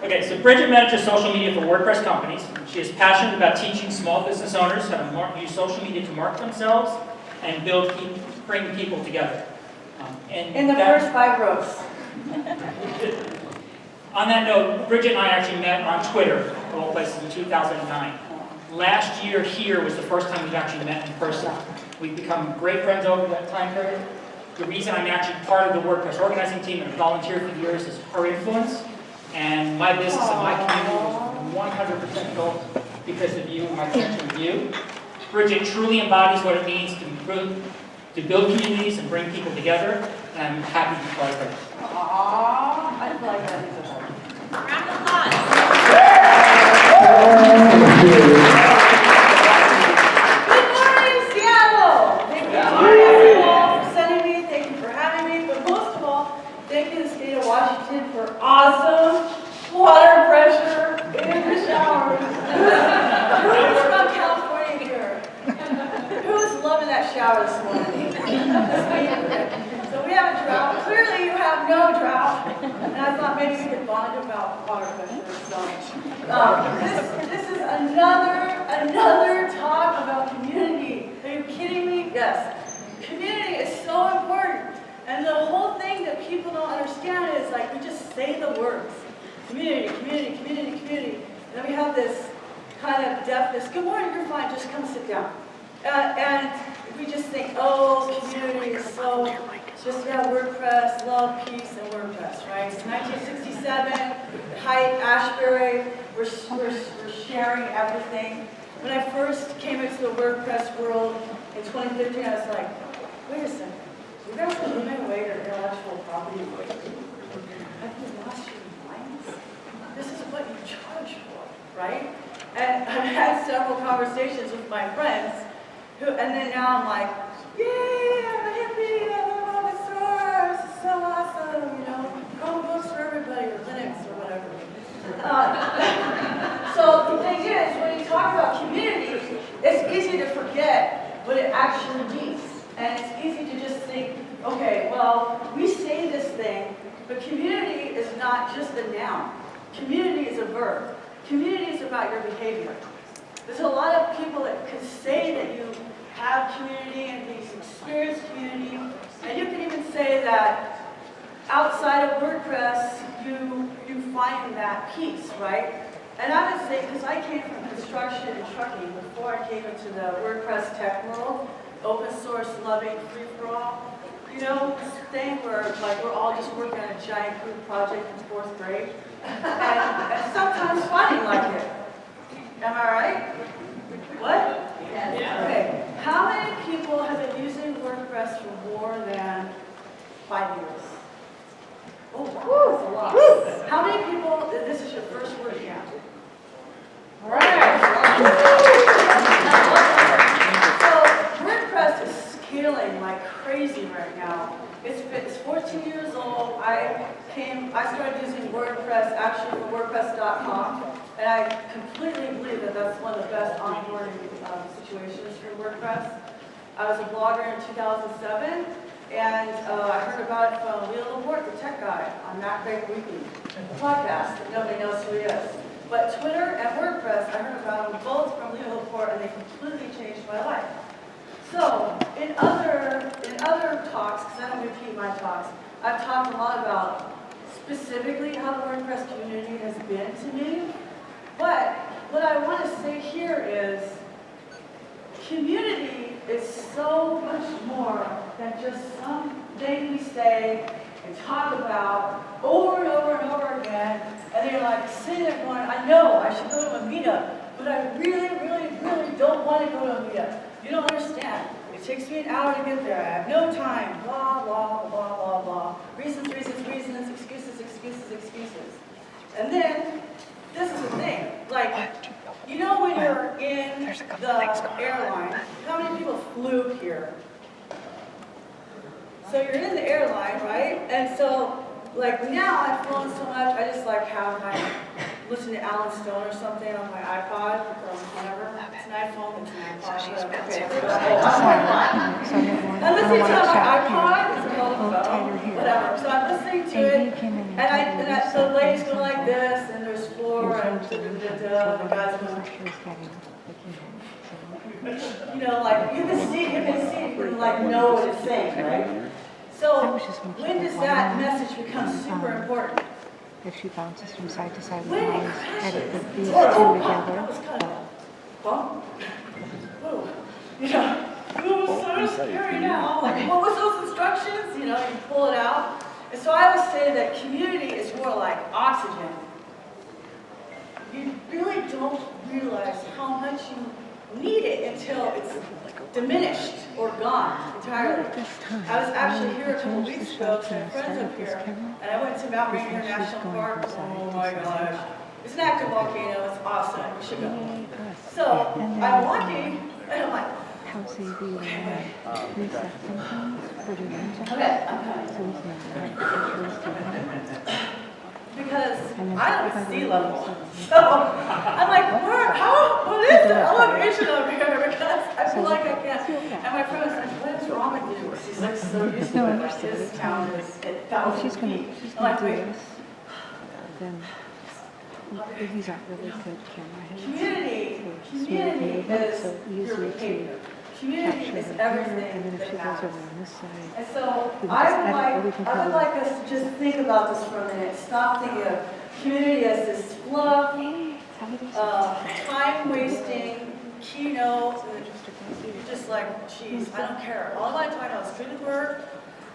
Okay, so Bridget manages social media for WordPress companies. She is passionate about teaching small business owners how to use social media to market themselves and bring people together. In the first 5 rows. On that note, Bridget and I actually met on Twitter, of all places, in 2009. Last year here was the first time we've actually met in person. We've become great friends over that time period. The reason I'm actually part of the WordPress organizing team and volunteered for years is her influence. And my business and my community was 100% built because of you and my connection with you. Bridget truly embodies what it means to build communities and bring people together, and I'm happy to be part of her. Aww, I feel like that is a whole. Round of applause. Good morning, Seattle! Thank you all for sending me, thank you for having me, but most of all, thank you to the state of Washington for awesome water pressure in the showers. Who's from California here? Who's loving that shower this morning? So we have a drought. Clearly you have no drought. And I thought maybe we could bond about water pressure. So this is another talk about community. Are you kidding me? Yes. Community is so important. And the whole thing that people don't understand is like we just say the words. Community, community, community, community. And then we have this kind of deafness. Good morning, you're fine, just come sit down. And we just think, oh, community is so, just WordPress, love, peace, and WordPress, right? It's 1967, Height, Ashbury, we're sharing everything. When I first came into the WordPress world in 2015, I was like, wait a second, you guys are giving away your intellectual property. Have you lost your minds? This is what you charge for, right? And I've had several conversations with my friends, and then now I'm like, yay, I'm a hippie, I love open source, it's so awesome, you know, Chromebooks for everybody, or Linux, or whatever. So the thing is, when you talk about community, it's easy to forget what it actually means. And it's easy to just think, okay, well, we say this thing, but community is not just a noun. Community is a verb. Community is about your behavior. There's a lot of people that can say that you have community and you experience community, and you can even say that outside of WordPress, you find that peace, right? And I would say, because I came from construction and trucking before I came into the WordPress tech world, open source, loving, free-for-all, you know, this thing where like we're all just working on a giant group project in 4th grade, and sometimes fighting like it. Am I right? What? Yes. Okay. How many people have been using WordPress for more than 5 years? Oh, wow, that's a lot. Woo. How many people, this is your first WordCamp? All right. So WordPress is scaling like crazy right now. It's 14 years old. I started using WordPress actually for WordPress.com, and I completely believe that that's one of the best onboarding situations for WordPress. I was a blogger in 2007, and I heard about it from Leo Laporte, the tech guy, on MacBreak Weekly, a podcast that nobody knows who he is. But Twitter and WordPress, I heard about them both from Leo Laporte, and they completely changed my life. So, in other talks, because I don't repeat my talks, I've talked a lot about specifically how the WordPress community has been to me. But what I want to say here is community is so much more than just something we say and talk about over and over and over again. And you're like sitting there going, I know I should go to a meetup, but I really, really, really don't want to go to a meetup. You don't understand. It takes me an hour to get there. I have no time. Blah, blah, blah, blah, blah. Reasons, reasons, reasons, excuses, excuses, excuses. And then, this is the thing. Like, you know when you're in the airline, how many people flew here? So you're in the airline, right? And so, like now I've flown so much, I just like have my, listen to Alan Stone or something on my iPod, or whatever. It's an iPhone, it's an iPod. Okay. I'm listening to my iPod, it's called the phone, whatever. So I'm listening to it, and the lady's going like this, and there's floor, and the guy's going, you know, like, you can see, you can like know what it's saying, right? So when does that message become super important? If she bounces from side to side, we When it always edit crashes. these two That together. was kind of bump. Whoa. You know, it was so scary now. Like, what was those instructions? You know, you pull it out. And so I would say that community is more like oxygen. You really don't realize how much you need it until it's diminished or gone entirely. I was actually here a couple weeks ago with my friends up here, and I went to Mount Rainier National Park. Oh my gosh. It's an active volcano, it's awesome, we should go. So, I'm walking, and I'm like, How say we reset something for the engine? okay, I'm coming. So we can Because I don't see level. So, I'm like, what is the elevation over here? Because I feel like I can't. And my friend was like, what is wrong with you? She's like so used to it, like this town is at 1,000 she's feet. gonna I'm do like, wait. this. Then he's not really good camera heads. Community is so your easy behavior. to Community capture is her here, everything and then if that she goes matters. over on this side, And so we can I just would edit, like, or we can I would cover like us to just think about this for a minute. Stop thinking of community as this fluff, time-wasting keynote. You're just like, geez, I don't care. All I want to talk about is Gutenberg,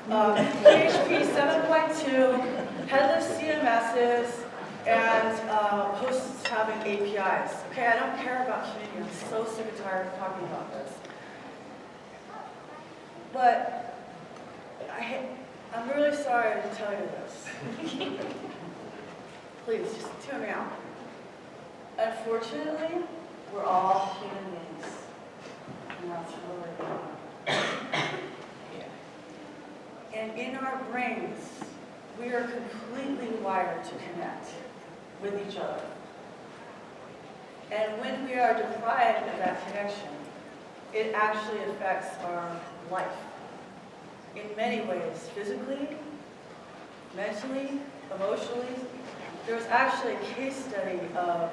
PHP 7.2, headless CMSs, and hosts having APIs. Okay, I don't care about community. I'm so sick and tired of talking about this. But I'm really sorry to tell you this. Please, just tune me out. Unfortunately, we're all human beings. And that's really And in our brains, we are completely wired to connect with each other. And when we are deprived of that connection, it actually affects our life in many ways, physically, mentally, emotionally. There was actually a case study of,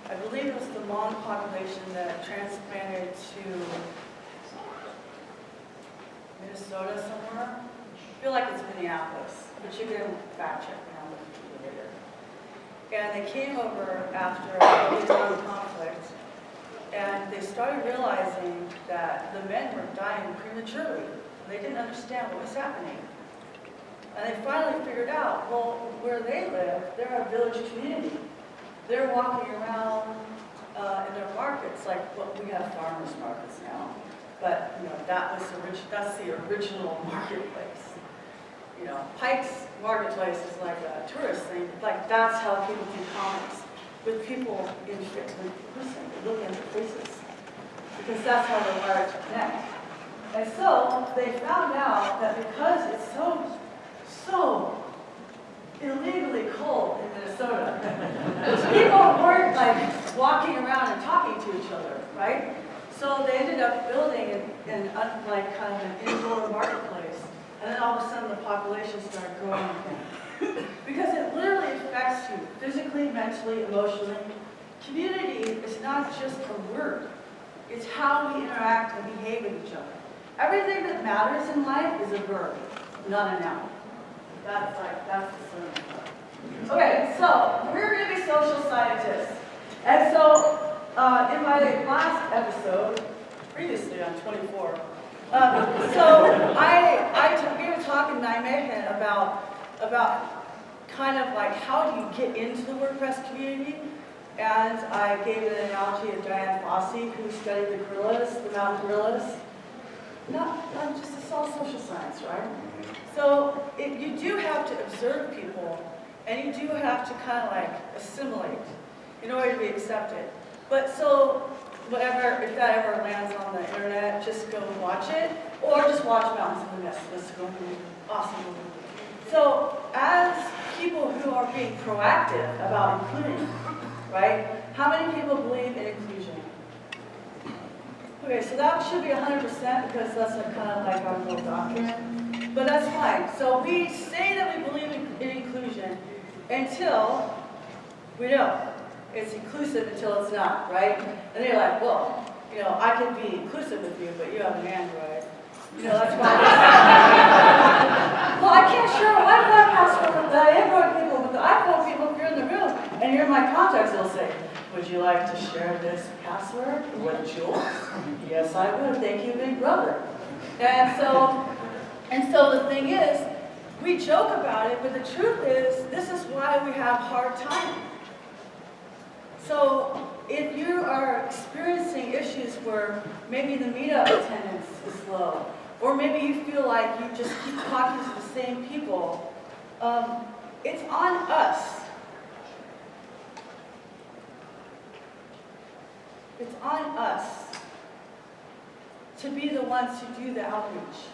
I believe it was the Hmong population that transplanted to Minnesota somewhere. I feel like it's Minneapolis, but you can fact check me on the later. And they came over after a Vietnam conflict, and they started realizing that the men were dying prematurely. They didn't understand what was happening. And they finally figured out, well, where they live, they're a village community. They're walking around in their markets, like we have farmers markets now. But you know, that's the original marketplace. You know, Pike's Marketplace is like a tourist thing. Like that's how people do commerce with people in person, looking at their faces, because that's how they're wired to connect. And so they found out that because it's so illegally cold in Minnesota, people weren't like walking around and talking to each other, right? So they ended up building like kind of an indoor marketplace, and then all of a sudden the population started growing again. Because it literally affects you physically, mentally, emotionally. Community is not just a word. It's how we interact and behave with each other. Everything that matters in life is a verb, not a noun. That's the sermon. Okay, so we're going to be social scientists. And so in my last episode, previously on 24, I gave a talk in Nijmegen about kind of like how do you get into the WordPress community. And I gave an analogy of Diane Fossey, who studied the gorillas, the mountain gorillas. It's all social science, right? So you do have to observe people, and you do have to kind of like assimilate in order to be accepted. But so whatever, if that ever lands on the internet, just go and watch it, or just watch Mountains in the Mist. This is going to be awesome movie. So as people who are being proactive about including, right? How many people believe in inclusion? Okay, so that should be 100% because that's kind of like our little doctrine, but that's fine. So we say that we believe in inclusion until we don't. It's inclusive until it's not, right? And then you're like, well, you know, I can be inclusive with you, but you have an Android. You know, that's why. Well, I can't share a Wi-Fi password with the Android people, with the iPhone people if you're in the room. And you're in my contacts, they'll say, would you like to share this password with Jules? Yes, I would. Thank you, big brother. And so the thing is, we joke about it, but the truth is, this is why we have hard time. So if you are experiencing issues where maybe the meetup attendance is low, or maybe you feel like you just keep talking to the same people, it's on us. It's on us to be the ones who do the outreach.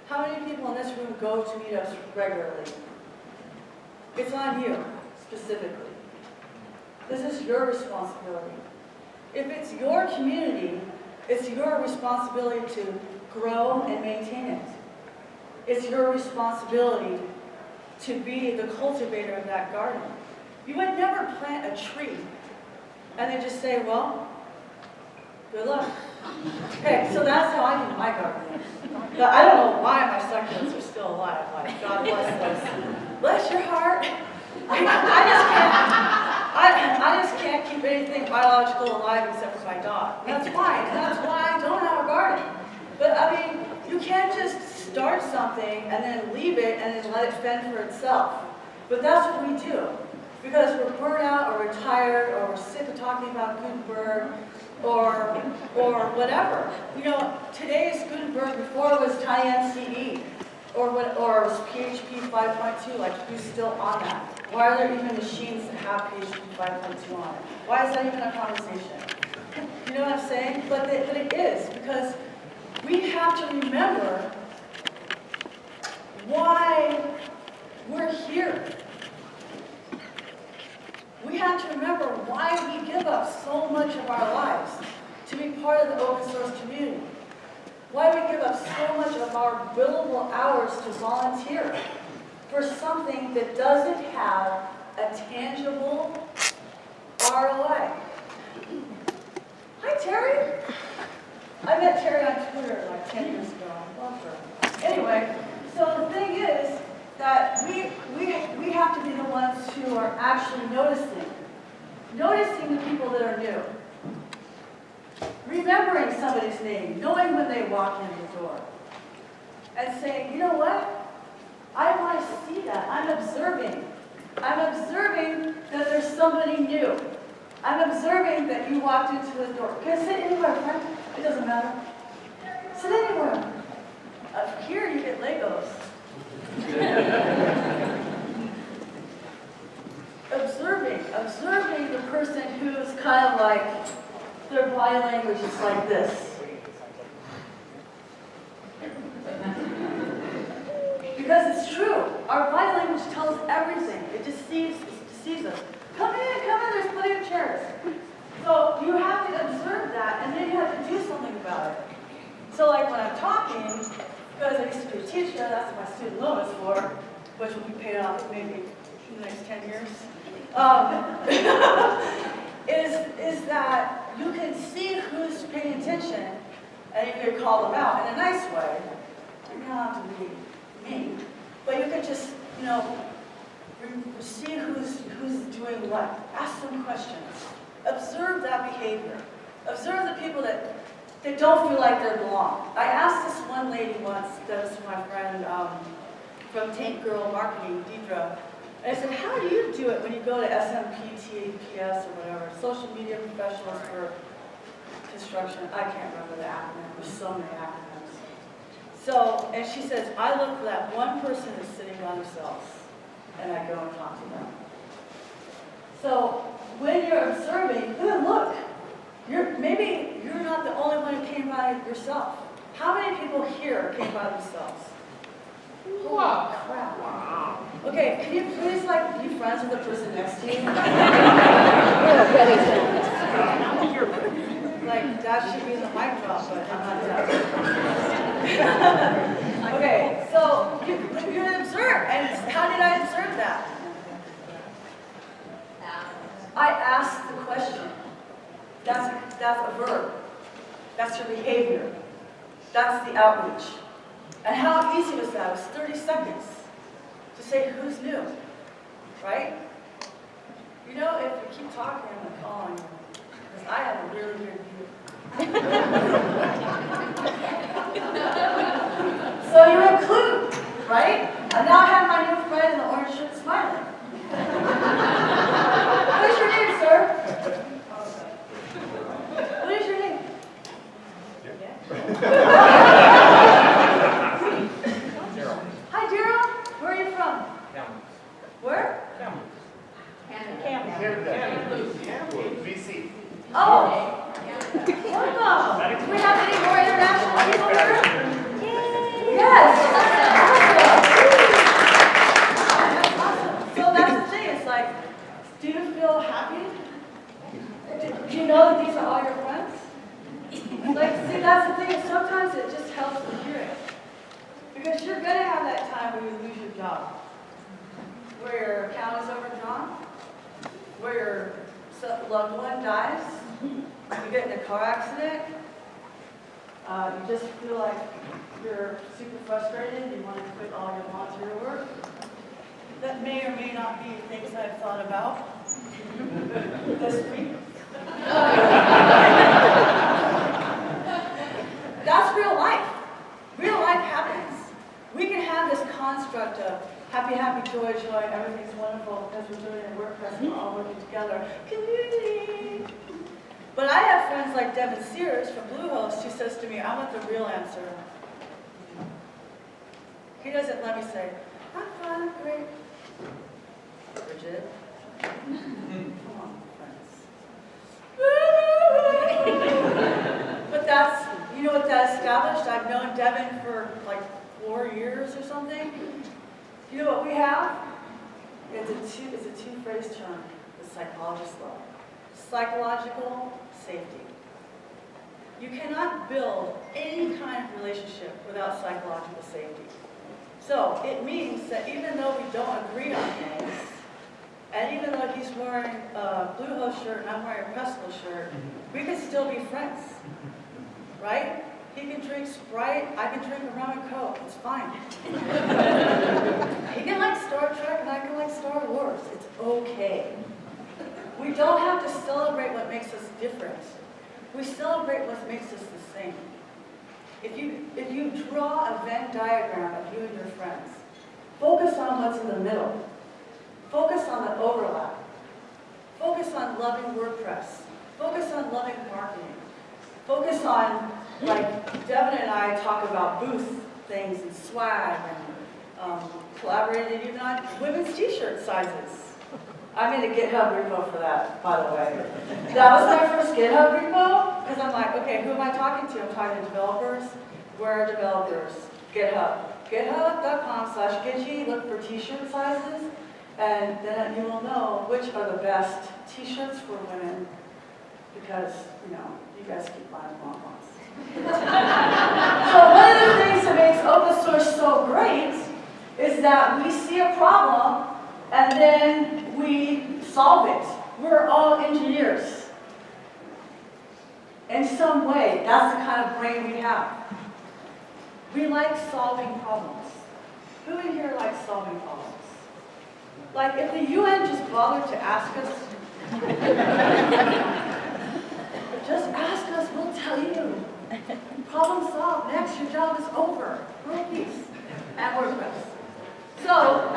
How many people in this room go to meetups regularly? It's on you, specifically. This is your responsibility. If it's your community, it's your responsibility to grow and maintain it. It's your responsibility to be the cultivator of that garden. You would never plant a tree and then just say, well, good luck. Okay, so that's how I do my gardening. But I don't know why my succulents are still alive. Like, God bless those. Bless your heart. I just can't keep anything biological alive except for my dog. That's fine. That's why I don't have a garden. But I mean, you can't just start something and then leave it and then let it fend for itself. But that's what we do. Because we're burnt out or we're tired or we're sick of talking about Gutenberg or whatever. You know, today is Gutenberg, before it was TinyMCE or it was PHP 5.2, like who's still on that? Why are there even machines that have PHP 5.2 on it? Why is that even a conversation? You know what I'm saying? But it is, because we have to remember why we're here. We have to remember why we give up so much of our lives to be part of the open source community. Why we give up so much of our billable hours to volunteer for something that doesn't have a tangible ROI. Hi, Terry. I met Terry on Twitter like 10 years ago. I love her. Anyway, so the thing is that we have to be the ones who are actually noticing the people that are new. Remembering somebody's name, knowing when they walk in the door, and saying, you know what? I want to see that. I'm observing. I'm observing that there's somebody new. I'm observing that you walked into the door. Can I sit anywhere, friend? It doesn't matter. Sit anywhere. Up here, you get Legos. Observing the person who's kind of like, their body language is like this. Because it's true. Our body language tells everything. It deceives us. Come in, there's plenty of chairs. So you have to observe that, and then you have to do something about it. So like when I'm talking, because I used to be a teacher, that's what my student loan is for, which will be paid off maybe in the next 10 years, is that you can see who's paying attention, and you can call them out in a nice way. You don't have to be mean, but you can just, you know, see who's doing what. Ask them questions. Observe that behavior. Observe the people that don't feel like they belong. I asked this one lady once, that was my friend from Tank Girl Marketing, Deidre, and I said, how do you do it when you go to SMPTPS or whatever, Social Media Professionals for Construction? I can't remember the acronym. There's so many acronyms. So, and she says, I look for that one person who's sitting by themselves, and I go and talk to them. So, when you're observing, look, maybe you're not the only one who came by yourself. How many people here came by themselves? Holy crap. Wow. Okay, can you please be friends with the person next to you? Like, that should be in the mic drop, but I'm not that. Okay, so you observe, and how did I observe that? I asked the question. That's a verb. That's your behavior. That's the outreach. And how easy was that? It was 30 seconds to say who's new, right? You know, if you keep talking, I'm going to call on you, because I have a really good view. So you include, right? And now I have my new friend in the orange shirt smiling. What is your name, sir? What is your name? Hi, Daryl. Where are you from? Where? BC. Oh. Welcome. Do we have any more international people here? Yes. Awesome. So that's the thing. It's like, do you feel happy? Do you know that these are all your friends? Like, see, that's the thing. Sometimes it just helps to hear it. Because you're going to have that time where you lose your job. Where your account is overdrawn. Where your loved one dies. You get in a car accident. You just feel like you're super frustrated. You want to quit all your volunteer work. That may or may not be things I've thought about this week. That's real life. Real life happens. We can have this construct of happy, happy, joy, joy, everything's wonderful because we're doing it at WordPress and we're all working together. Community! But I have friends like Devin Sears from Bluehost who says to me, I want the real answer. He doesn't let me say, I'm fine, great. Bridget. Come on, friends. But that's, you know what that established? I've known Devin for like 4 years or something. You know what we have? It's a two-phrase term, the psychologist law. Psychological safety. You cannot build any kind of relationship without psychological safety. So it means that even though we don't agree on things, and even though he's wearing a Bluehost shirt and I'm wearing a Pestle shirt, we can still be friends, right? He can drink Sprite, I can drink a rum and Coke, it's fine. He can like Star Trek and I can like Star Wars, it's okay. We don't have to celebrate what makes us different. We celebrate what makes us the same. If you draw a Venn diagram of you and your friends, focus on what's in the middle. Focus on the overlap. Focus on loving WordPress. Focus on loving marketing. Focus on, like Devin and I talk about booth things and swag and collaborated even on women's t-shirt sizes. I made a GitHub repo for that, by the way. That was my first GitHub repo, because I'm like, okay, who am I talking to? I'm talking to developers. Where are developers? GitHub. GitHub.com/Gitchy, look for t-shirt sizes, and then you will know which are the best t-shirts for women, because, you know, you guys keep buying bonbons. So one of the things that makes open source so great is that we see a problem, and then we solve it. We're all engineers. In some way, that's the kind of brain we have. We like solving problems. Who in here likes solving problems? Like if the UN just bothered to ask us, just ask us, we'll tell you. Problem solved, next, your job is over. World peace at WordPress. So,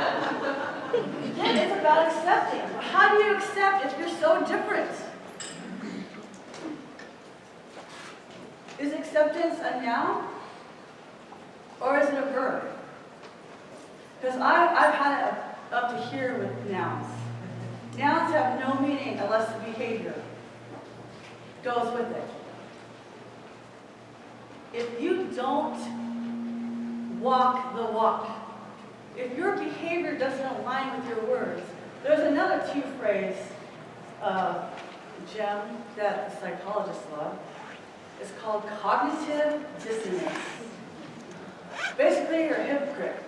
then it's about accepting. How do you accept if you're so different? Is acceptance a noun? Or is it a verb? Because I've had it up to here with nouns. Nouns have no meaning unless the behavior goes with it. If you don't walk the walk, if your behavior doesn't align with your words, there's another two-phrase gem that the psychologists love. It's called cognitive dissonance. Basically, you're a hypocrite.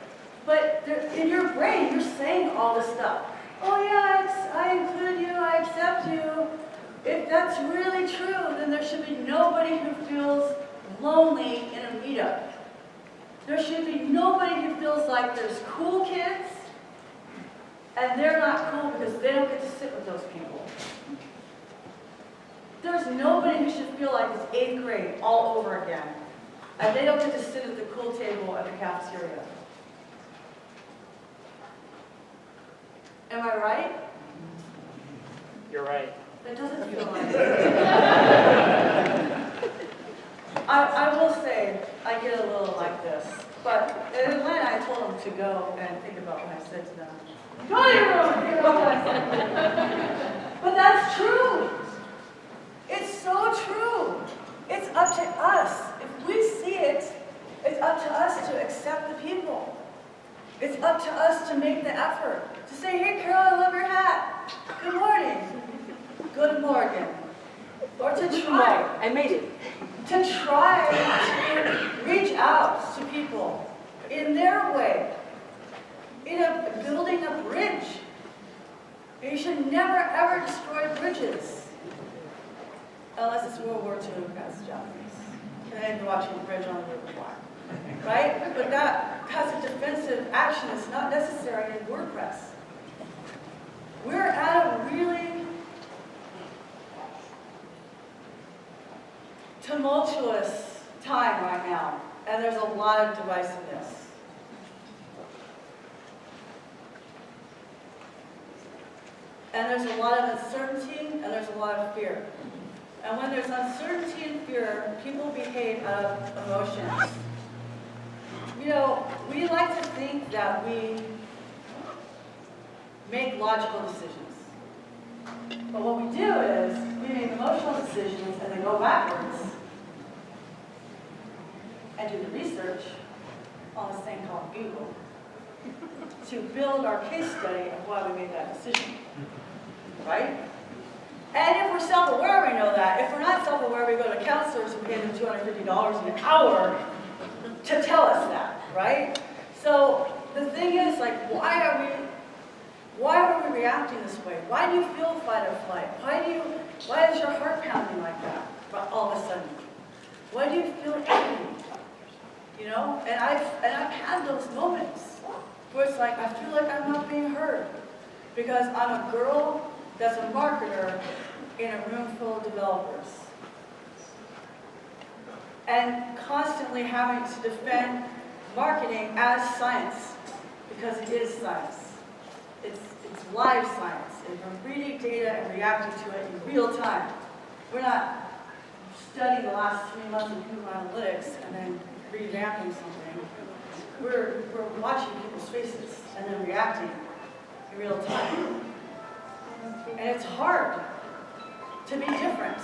But in your brain, you're saying all this stuff. Oh yeah, I include you, I accept you. If that's really true, then there should be nobody who feels lonely in a meetup. There should be nobody who feels like there's cool kids, and they're not cool because they don't get to sit with those people. There's nobody who should feel like it's 8th grade all over again, and they don't get to sit at the cool table at the cafeteria. Am I right? You're right. That doesn't feel like it. I will say, I get a little like this. But in Atlanta, I told them to go and think about what I said to them. Go to your room, think about what I said. But that's true. It's so true. It's up to us. If we see it, it's up to us to accept the people. It's up to us to make the effort. To say, hey, Carol, I love your hat. Good morning. Good morning. Or to try. I made it. To try to reach out to people in their way. Building a bridge. You should never, ever destroy bridges. Unless it's World War II as Japanese. And then you're watching a bridge on the River Kwai. Right? But that has a defensive action that's not necessary in WordPress. We're at a really tumultuous time right now, and there's a lot of divisiveness. And there's a lot of uncertainty, and there's a lot of fear. And when there's uncertainty and fear, people behave out of emotions. You know, we like to think that we make logical decisions. But what we do is, we make emotional decisions and then go backwards and do the research on this thing called Google to build our case study of why we made that decision. Right? And if we're self-aware, we know that. If we're not self-aware, we go to counselors and pay them $250 an hour to tell us that, right? So the thing is, like, why are we reacting this way? Why do you feel fight or flight? Why is your heart pounding like that all of a sudden? Why do you feel angry? You know? And I've had those moments where it's like, I feel like I'm not being heard because I'm a girl that's a marketer in a room full of developers. And constantly having to defend marketing as science, because it is science. It's live science, and we're reading data and reacting to it in real time. We're not studying the last 3 months of Google Analytics and then revamping something. We're watching people's faces and then reacting in real time. And it's hard to be different.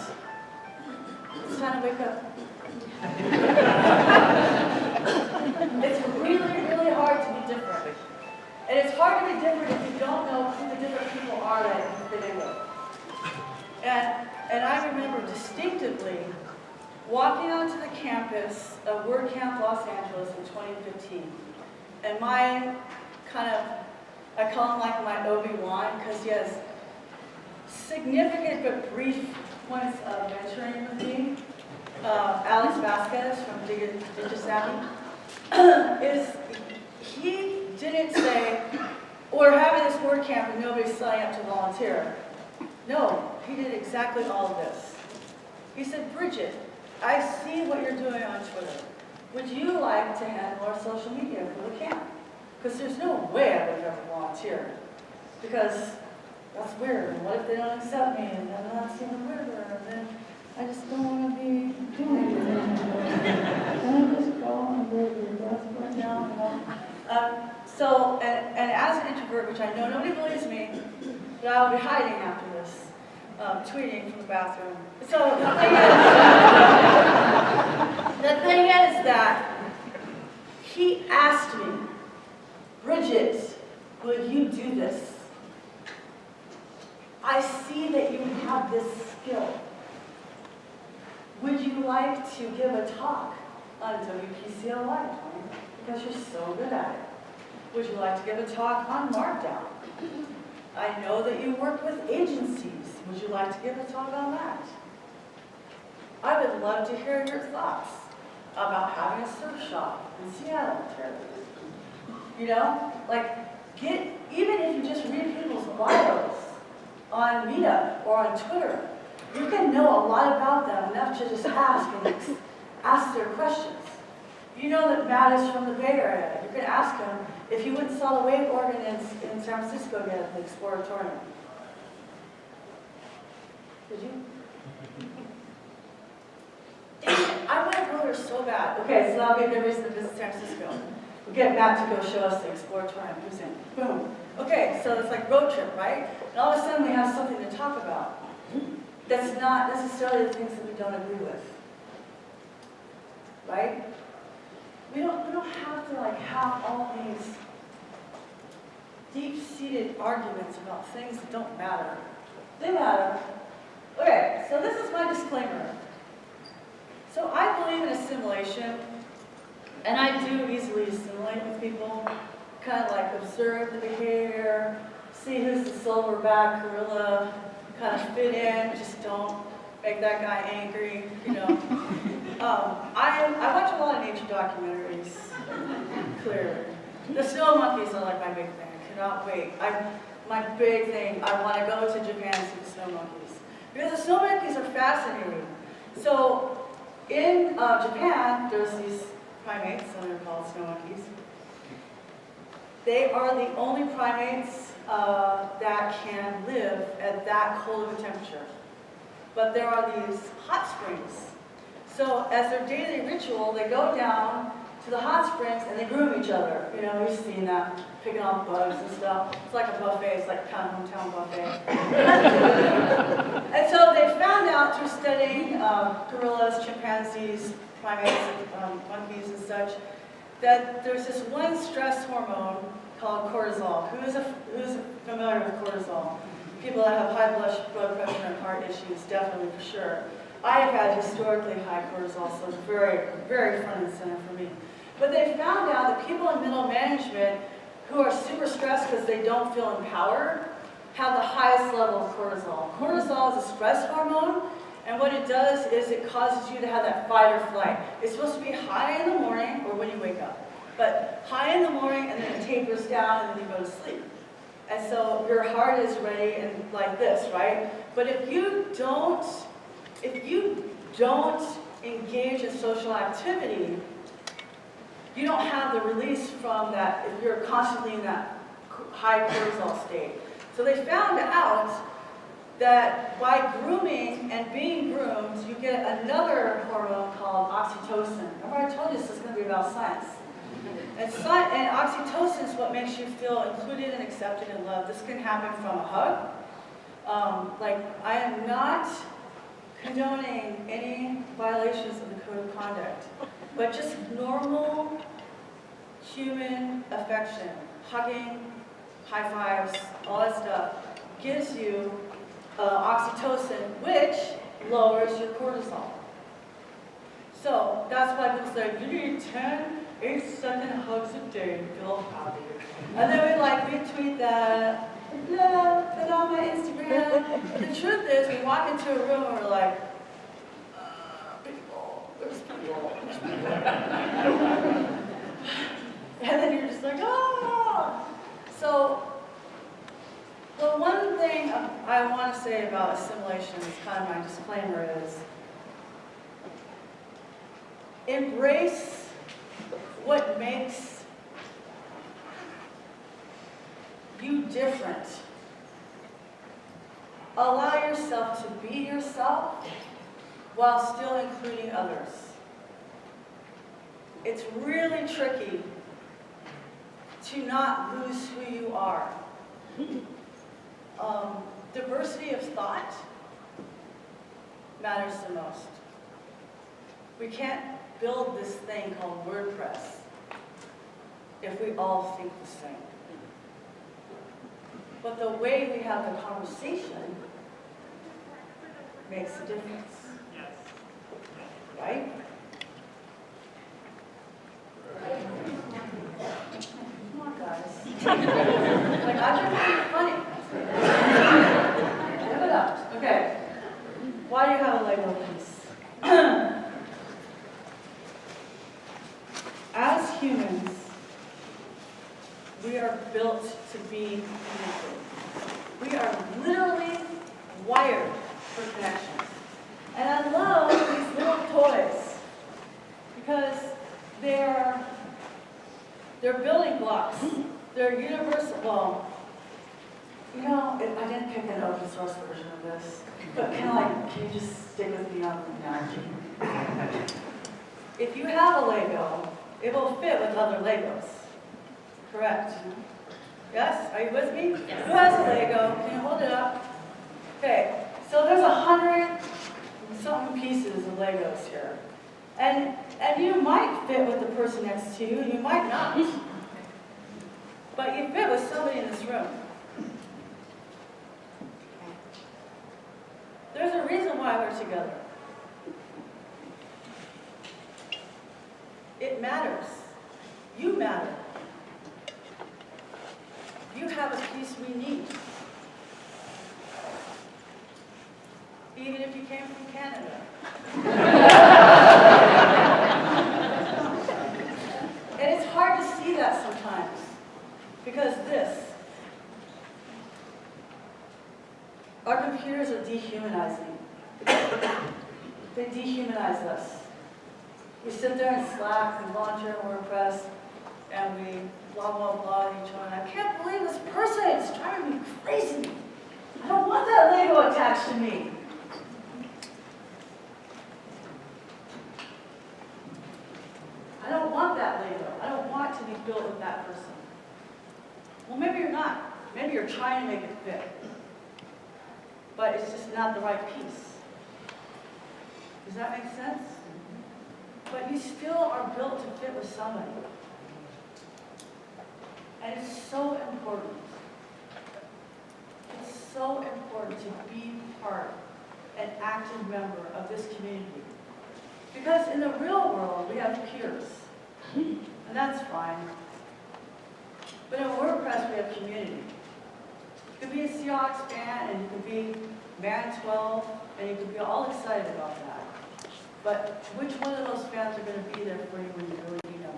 It's time to wake up. It's really, really hard to be different. And it's hard to be different if you don't know who the different people are that you fit in with. And I remember distinctively walking onto the campus of WordCamp Los Angeles in 2015. And my I call him like my Obi-Wan, because he has significant but brief points of mentoring with me. Alex Vasquez from DigiSavvy, he didn't say, we're having this WordCamp and nobody's signing up to volunteer. No, he did exactly all of this. He said, Bridget, I see what you're doing on Twitter. Would you like to handle our social media for the camp? Because there's no way I would have ever volunteered. Because that's weird. And what if they don't accept me and I'm not seeing the river? And then I just don't want to be doing anything. And I just go on and that's going down. And as an introvert, which I know nobody believes me, but I will be hiding after this, tweeting from the bathroom. So the thing is that he asked me, Bridget, will you do this? I see that you have this skill. Would you like to give a talk on WPCLY, Tony? Because you're so good at it. Would you like to give a talk on Markdown? I know that you work with agencies. Would you like to give a talk on that? I would love to hear your thoughts about having a surf shop in Seattle. You know, like, even if you just read people's bios on Meetup or on Twitter, you can know a lot about them enough to just ask their questions. You know that Matt is from the Bay Area. You can ask him if he went and saw the wave organ in San Francisco yet at the Exploratorium. Did you? I want to go there so bad. Okay, so that'll be a good reason to visit San Francisco. We'll get Matt to go show us the Exploratorium. Who's in? Boom. Okay, so it's like road trip, right? And all of a sudden we have something to talk about. That's not necessarily the things that we don't agree with. Right? We don't have to like have all these deep-seated arguments about things that don't matter. They matter. Okay, so this is my disclaimer. So I believe in assimilation, and I do easily assimilate with people, kind of like observe the behavior, see who's the silverback gorilla, kind of fit in, just don't make that guy angry, you know. I watch a lot of nature documentaries, clearly. The snow monkeys are like my big thing. I cannot wait. My big thing, I want to go to Japan and see the snow monkeys. Because the snow monkeys are fascinating. So in Japan, there's these primates, and they're called snow monkeys. They are the only primates that can live at that cold of a temperature. But there are these hot springs. So as their daily ritual, they go down to the hot springs and they groom each other. You know, we've seen that, picking off bugs and stuff. It's like a buffet, it's like kind of hometown buffet. And so they found out through studying gorillas, chimpanzees, primates, monkeys and such, that there's this one stress hormone called cortisol. Who's familiar with cortisol? People that have high blood pressure and heart issues, definitely for sure. I have had historically high cortisol, so it's very, very front and center for me. But they found out that people in middle management who are super stressed because they don't feel empowered have the highest level of cortisol. Cortisol is a stress hormone, and what it does is it causes you to have that fight or flight. It's supposed to be high in the morning or when you wake up, but high in the morning and then it tapers down and then you go to sleep. And so your heart is ready and like this, right? But if you don't engage in social activity, you don't have the release from that if you're constantly in that high cortisol state. So they found out that by grooming and being groomed, you get another hormone called oxytocin. Remember I told you this is going to be about science. And oxytocin is what makes you feel included and accepted and loved. This can happen from a hug. I am not condoning any violations of the code of conduct, but just normal human affection, hugging, high fives, all that stuff, gives you oxytocin, which lowers your cortisol. So that's why people say, you need 10 8-second hugs a day to feel happy. And then we retweet that, put it on my Instagram. The truth is, we walk into a room and we're like, there's people. And then you're just like, oh! So, the one thing I want to say about assimilation, is kind of my disclaimer, is embrace what makes you different. Allow yourself to be yourself while still including others. It's really tricky to not lose who you are. Diversity of thought matters the most. We can't build this thing called WordPress if we all think the same. But the way we have the conversation makes a difference. Yes. right? Come on, guys. Like, I'm trying to be funny. Give it up. Okay. Why do you have a Lego piece? As humans, we are built to be connected. We are literally wired for connection. And I love these little toys because they're building blocks. They're universal. Well, you know, I didn't pick an open source version of this, but can you just stick with me on the analogy? If you have a Lego, it will fit with other Legos. Correct? Yes? Are you with me? Yes. Who has a Lego? Can you hold it up? Okay, so there's 100-something pieces of Legos here. And you might fit with the person next to you, you might not. But you fit with somebody in this room. There's a reason why we're together. It matters. You matter. You have a piece we need. Even if you came from Canada. And it's hard to see that sometimes. Because our computers are dehumanizing. They dehumanize us. We sit there and Slack and launch our WordPress and we blah, blah, blah at each other. I can't believe this person is driving me crazy. I don't want that Lego attached to me. I don't want that Lego. I don't want to be built with that person. Well, maybe you're not. Maybe you're trying to make it fit. But it's just not the right piece. Does that make sense? But you still are built to fit with somebody. And it's so important. It's so important to be part, an active member of this community. Because in the real world, we have peers. And that's fine. But in WordPress, we have community. You could be a Seahawks fan, and you could be Man 12, and you could be all excited about that. But which one of those fans are going to be there for you when you really need them?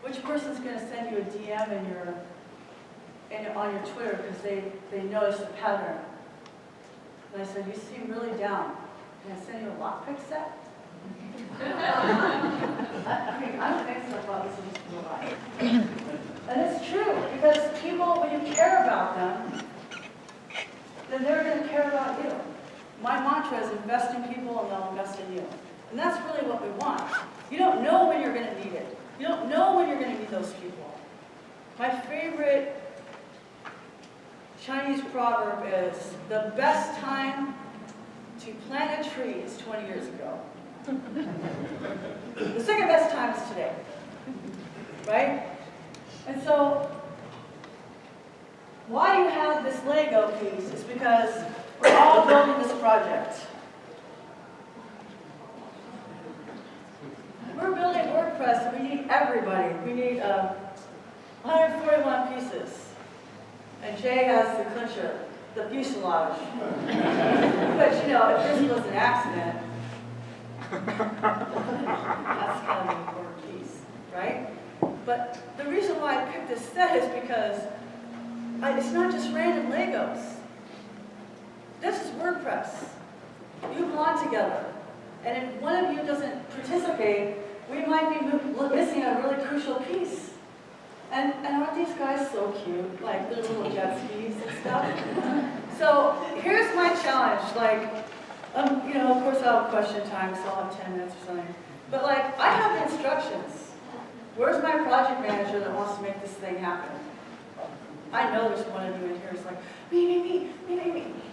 Which person's going to send you a DM on your Twitter because they noticed a pattern? And I said, you seem really down. Can I send you a lockpick set? I don't think so about this in real life. And it's true, because people, when you care about them, then they're going to care about you. My mantra is invest in people and they'll invest in you. And that's really what we want. You don't know when you're going to need it. You don't know when you're going to need those people. My favorite Chinese proverb is, the best time to plant a tree is 20 years ago. The second best time is today. Right? And so, why you have this Lego piece is because we're all building this project. We're building WordPress, and we need everybody. We need 141 pieces. And Jay has the clincher, the fuselage. But you know, if this was an accident, that's kind of an important piece, right? But the reason why I picked this set is because it's not just random Legos. This is WordPress. You belong together. And if one of you doesn't participate, we might be missing a really crucial piece. And aren't these guys so cute? Like their little jet skis and stuff. So here's my challenge. Like, you know, of course I'll have question time, so I'll have 10 minutes or something. But like, I have the instructions. Where's my project manager that wants to make this thing happen? I know there's one of you in here who's like, me.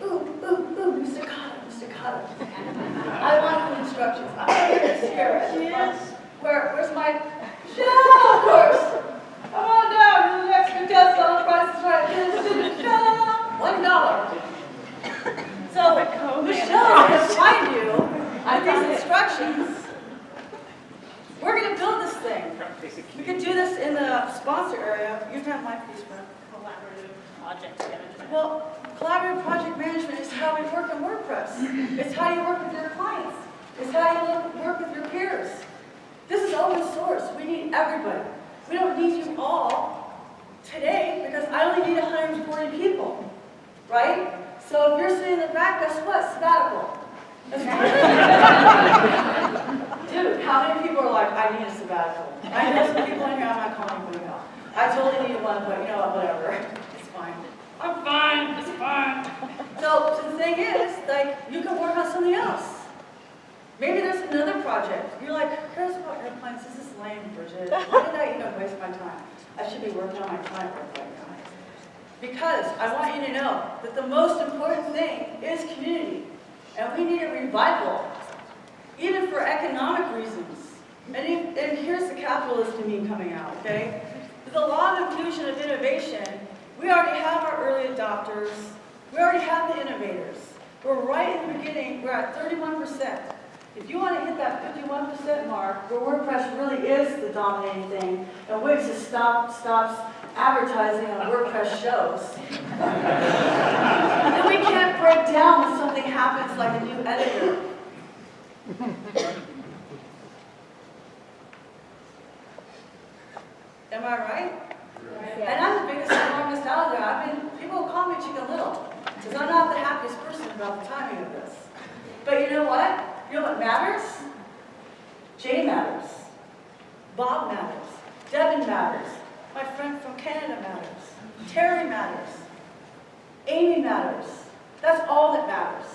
Ooh, Mr. Cotter. I want the instructions. I'm here. Where's my, Michelle, of course. Come on down to the next contest on the Price is Right. Michelle, $1. So Michelle can find you We could do this in the sponsor area. You can have my piece, Brent. Collaborative project management. Well, collaborative project management is how we work in WordPress. It's how you work with your clients. It's how you work with your peers. This is open source. We need everybody. We don't need you all today because I only need 140 people, right? So if you're sitting in the back, guess what? Sabbatical. That's Dude, how many people are like, I need a sabbatical? I know some people in here, I'm not calling them out. I totally need one, but you know what, whatever. It's fine. I'm fine, it's fine. So the thing is, like, you can work on something else. Maybe there's another project. You're like, who cares about airplanes? This is lame, Bridget. Why did I even waste my time? I should be working on my client work right now. Because I want you to know that the most important thing is community. And we need a revival, even for economic reasons. And here's the capitalist in me coming out, okay? With the law of infusion of innovation, we already have our early adopters. We already have the innovators. We're right in the beginning. We're at 31%. If you want to hit that 51% mark, where WordPress really is the dominating thing, and Wix just stops advertising on WordPress shows, and we can't break down when something happens like a new editor. Am I right? And I'm the biggest alarmist out there. People call me Chicken Little, because I'm not the happiest person about the timing of this. But you know what? You know what matters? Jay matters. Bob matters. Devin matters. My friend from Canada matters. Terry matters. Amy matters. That's all that matters.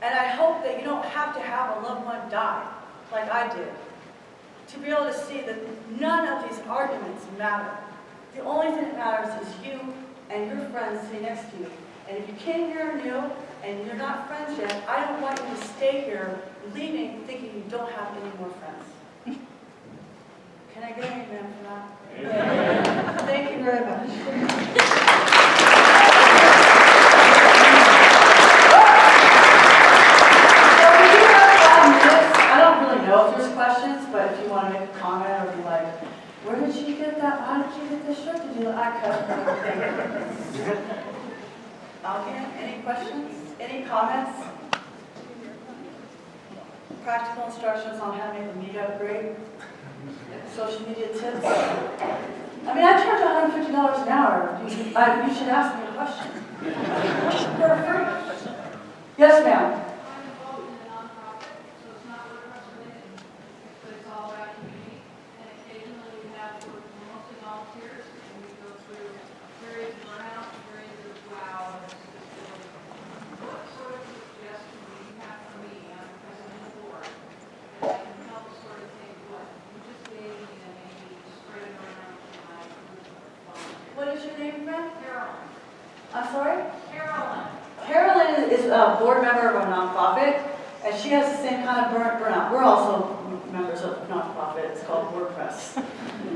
And I hope that you don't have to have a loved one die, like I did, to be able to see that none of these arguments matter. The only thing that matters is you and your friends sitting next to you. And if you came here new and you're not friends yet, I don't want you to stay here leaving thinking you don't have any more friends. Can I get an amen for that? Amen. Thank you very much. So we do have 5 minutes. I don't really know if there's questions, but if you want to make a comment or be like, where did you get that? How did you get this shirt? Did you? I cut it. Again, any questions? Any comments? Practical instructions on how to make a meetup great? Social media tips? I mean, I charge $150 an hour. You should ask me a question. For free. Yes, ma'am. What is your name, friend? Carolyn. I'm sorry? Carolyn. Carolyn is a board member of a nonprofit, and she has the same kind of burnout. We're also members of a nonprofit. It's called WordPress.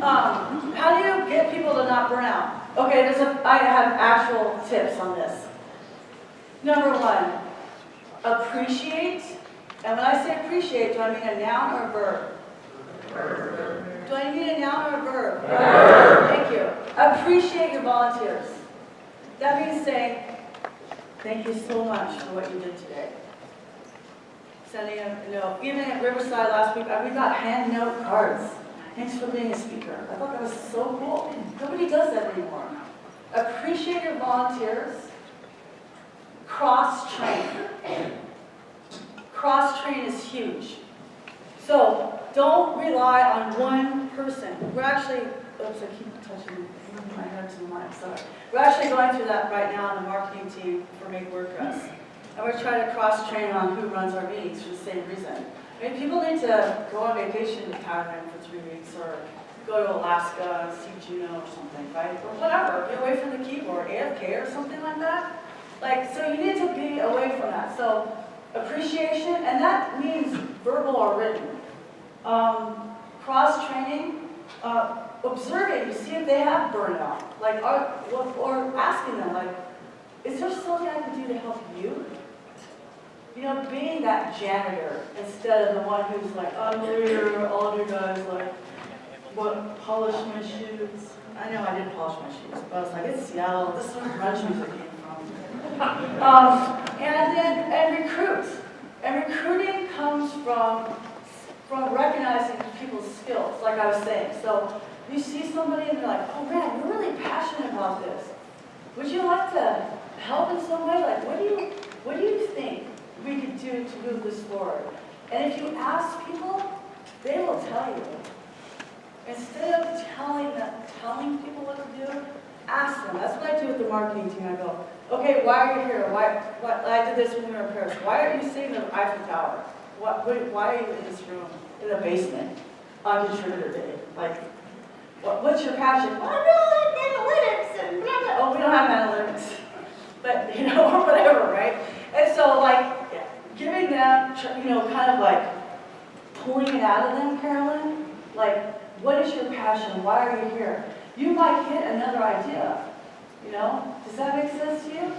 How do you get people to not burn out? Okay, I have actual tips on this. Number 1, appreciate. And when I say appreciate, do I mean a noun or a verb? Verb. Do I mean a noun or a verb? Verb. Thank you. Appreciate your volunteers. That means saying, thank you so much for what you did today. Sending a note. Even at Riverside last week, we got hand note cards. Thanks for being a speaker. I thought that was so cool. Nobody does that anymore. Appreciate your volunteers. Cross-train. Cross-train is huge. So don't rely on one person. We're actually, oops, I keep touching my head to the mic, sorry. We're actually going through that right now in the marketing team for Make WordPress. And we're trying to cross-train on who runs our meetings for the same reason. I mean, people need to go on vacation in Thailand for 3 weeks or go to Alaska and see Juneau or something, right? Or whatever, be away from the keyboard, AFK or something like that. Like, so you need to be away from that. So appreciation, and that means verbal or written. Cross-training, observing to see if they have burnout. Like, or asking them, like, is there something I can do to help you? You know, being that janitor instead of the one who's like, I'm here, all of you guys, like, polish my shoes. I know I did polish my shoes, but I was like, it's Seattle. This is where grunge music came from. And recruit. And recruiting comes from recognizing people's skills, like I was saying. So you see somebody and they're like, oh man, you're really passionate about this. Would you like to help in some way? Like, what do you think we could do to move this forward? And if you ask people, they will tell you. Instead of telling people what to do, ask them. That's what I do with the marketing team. I go, okay, why are you here? Why I did this when we were in Paris. Why are you seeing the Eiffel Tower? Why are you in this room, in the basement, on contributor day? Like, what's your passion? Oh, no, like analytics and blah, blah. Oh, we don't have analytics. But, you know, or whatever, right? And so, like, giving them, you know, kind of like pulling it out of them, Carolyn. Like, what is your passion? Why are you here? You might get another idea, you know? Does that make sense to you?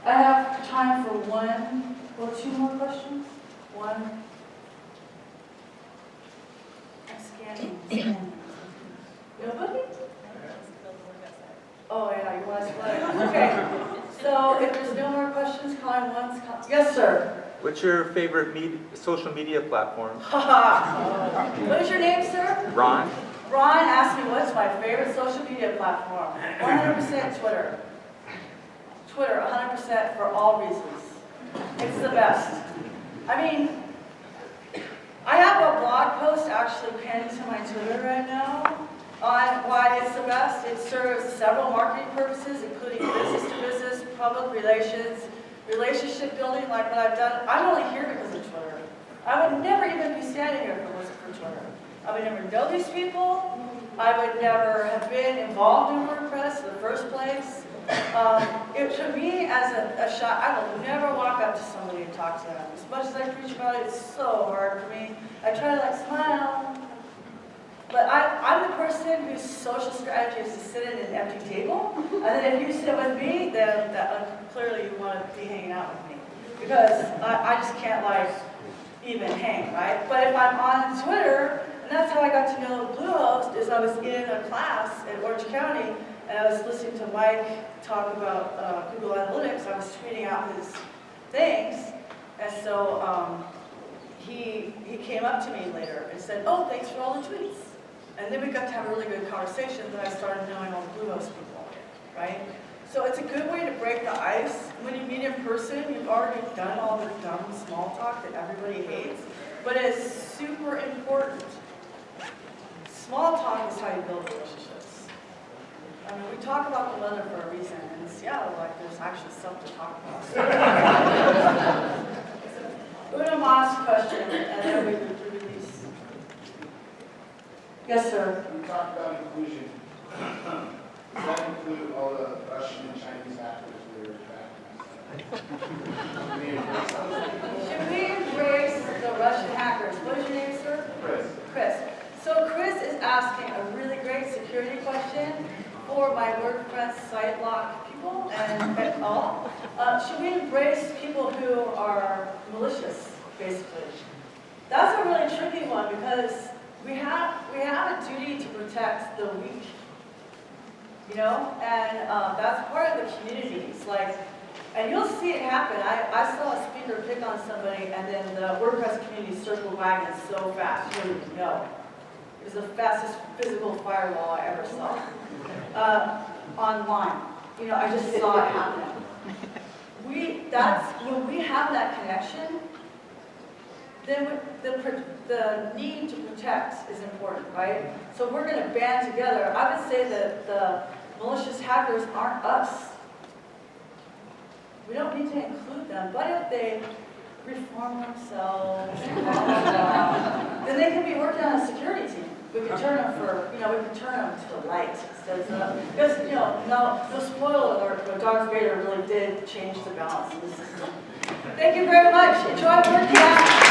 I have time for one or two more questions. One. I'm scanning. Nobody? Oh, yeah, you want to split? Okay. So if there's no more questions, call in once. Yes, sir. What's your favorite social media platform? What is your name, sir? Ron? Ron asked me what's my favorite social media platform. 100% Twitter. Twitter, 100% for all reasons. It's the best. I mean, I have a blog post actually pinned to my Twitter right now on why it's the best. It serves several marketing purposes, including business-to-business, public relations, relationship building, like what I've done. I'm only here because of Twitter. I would never even be standing here if it wasn't for Twitter. I would never know these people. I would never have been involved in WordPress in the first place. To me, as a shot, I will never walk up to somebody and talk to them. As much as I preach about it, it's so hard for me. I try to like smile. But I'm the person whose social strategy is to sit at an empty table. And then if you sit with me, then clearly you want to be hanging out with me. Because I just can't like even hang, right? But if I'm on Twitter, and that's how I got to know Bluehost, is I was in a class at Orange County, and I was listening to Mike talk about Google Analytics. I was tweeting out his things, and so he came up to me later and said, oh, thanks for all the tweets. And then we got to have a really good conversation, and I started knowing all the Bluehost people, right? So it's a good way to break the ice. When you meet in person, you've already done all the dumb small talk that everybody hates, but it's super important. Small talk is how you build relationships. I mean, we talk about the weather for a reason, and in Seattle, like, there's actually something to talk about. Una Moss question, and then we release. Yes, sir. You talked about inclusion. Does that include all the Russian and Chinese actors that are attacking? Should we embrace the Russian hackers? What is your name, sir? Chris. Chris. So Chris is asking a really great security question for my WordPress site lock people and all. Should we embrace people who are malicious, basically? That's a really tricky one because we have a duty to protect the weak, you know, and that's part of the communities. Like, and you'll see it happen. I saw a speaker pick on somebody, and then the WordPress community circled wagons so fast you wouldn't even know. It was the fastest physical firewall I ever saw online. You know, I just saw it happen. When we have that connection, then the need to protect is important, right? So we're going to band together. I would say that the malicious hackers aren't us. We don't need to include them, but if they reform themselves, then they can be working on a security team. We can turn them we can turn them to the light instead of, because, you know, no spoiler alert, but Darth Vader really did change the balance of the system. Thank you very much. Enjoy WordCamp.